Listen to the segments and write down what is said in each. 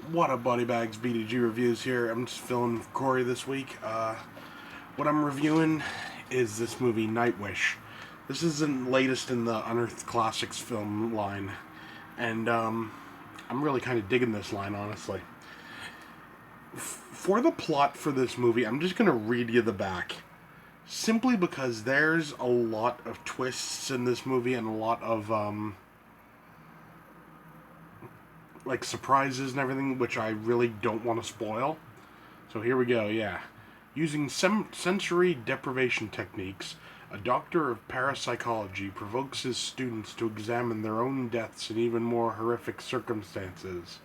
What up, Body Bags? BDG Reviews here. I'm just filling for Corey this week. What I'm reviewing is this movie, Nightwish. This is the latest in the Unearthed Classics film line, and I'm really kind of digging this line, honestly. For the plot for this movie, I'm just going to read you the back. Simply because there's a lot of twists in this movie and a lot of, like surprises and everything, which I really don't want to spoil. So here we go, yeah. Using sensory deprivation techniques, a doctor of parapsychology provokes his students to examine their own deaths in even more horrific circumstances.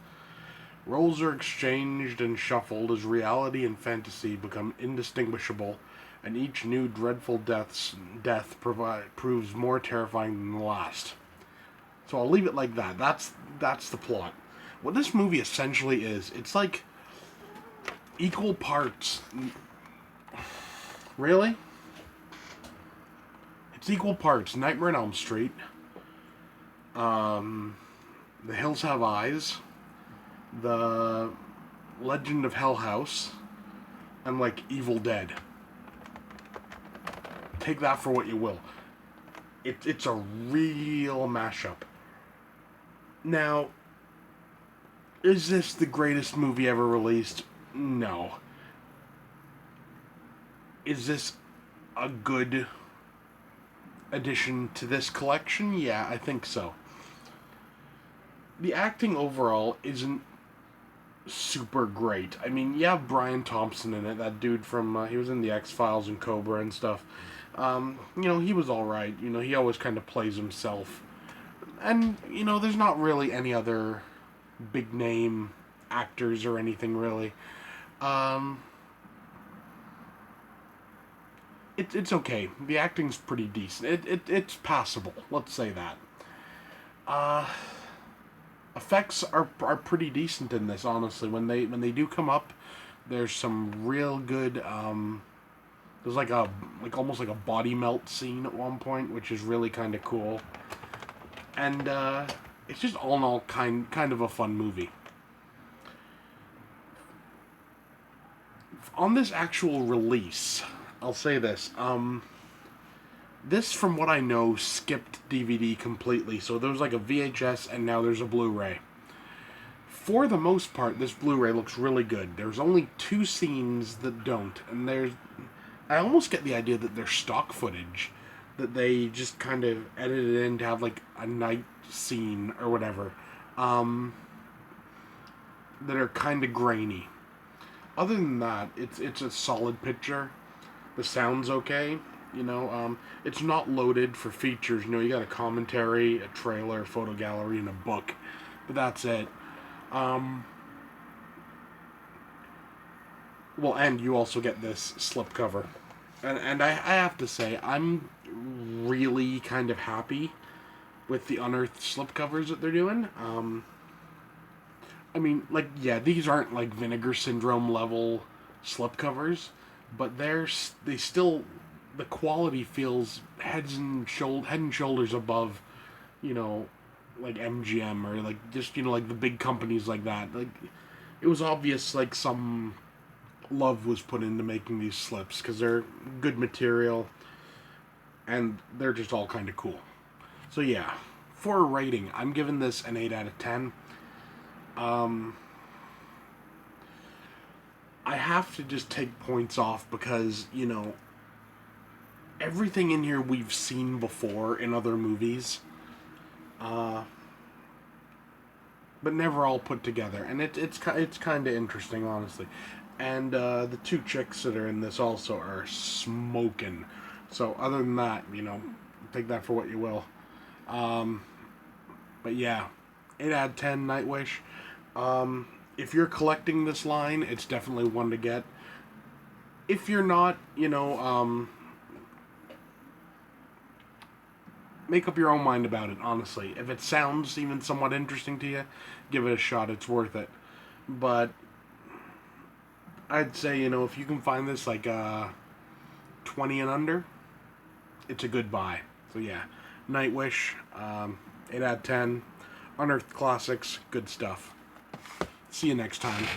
Roles are exchanged and shuffled as reality and fantasy become indistinguishable, and each new dreadful death proves more terrifying than the last. So I'll leave it like that. That's the plot. What this movie essentially is, it's like equal parts. Really? It's equal parts Nightmare on Elm Street, The Hills Have Eyes, The Legend of Hell House, and like Evil Dead. Take that for what you will. It's a real mashup. Now, is this the greatest movie ever released? No. Is this a good addition to this collection? Yeah, I think so. The acting overall isn't super great. I mean, you have Brian Thompson in it, that dude from, he was in the X-Files and Cobra and stuff. He was alright. He always kind of plays himself. And, there's not really any other big name actors or anything really. It's okay. The acting's pretty decent. It's passable. Let's say that. Effects are pretty decent in this. Honestly, when they do come up, there's some real good. There's like almost like a body melt scene at one point, which is really kind of cool. And it's just all in all kind of a fun movie. On this actual release, I'll say this. This, from what I know, skipped DVD completely. So there's like a VHS and now there's a Blu-ray. For the most part, this Blu-ray looks really good. There's only 2 scenes that don't. And I almost get the idea that they're stock footage. That they just kind of edited in to have like a night scene or whatever. That are kind of grainy. Other than that, it's a solid picture. The sound's okay. It's not loaded for features. You got a commentary, a trailer, photo gallery, and a book. But that's it. Well, and you also get this slipcover. And I have to say, I'm really kind of happy with the Unearthed slipcovers that they're doing. I mean, like, yeah, these aren't like Vinegar Syndrome level slipcovers, but they still, the quality feels head and shoulders above, like MGM or like just like the big companies like that. Like, it was obvious like some love was put into making these slips because they're good material and they're just all kind of cool. So yeah, for a rating, I'm giving this an 8 out of 10. I have to just take points off because, everything in here we've seen before in other movies, but never all put together. And it's kind of interesting, honestly. And the 2 chicks that are in this also are smoking. So other than that, take that for what you will. But yeah, 8 out of 10, Nightwish. If you're collecting this line, it's definitely one to get. If you're not, make up your own mind about it, honestly. If it sounds even somewhat interesting to you, give it a shot. It's worth it. But I'd say, if you can find this like 20 and under, it's a good buy. So yeah, Nightwish, 8 out of 10. Unearthed Classics, good stuff. See See you next time.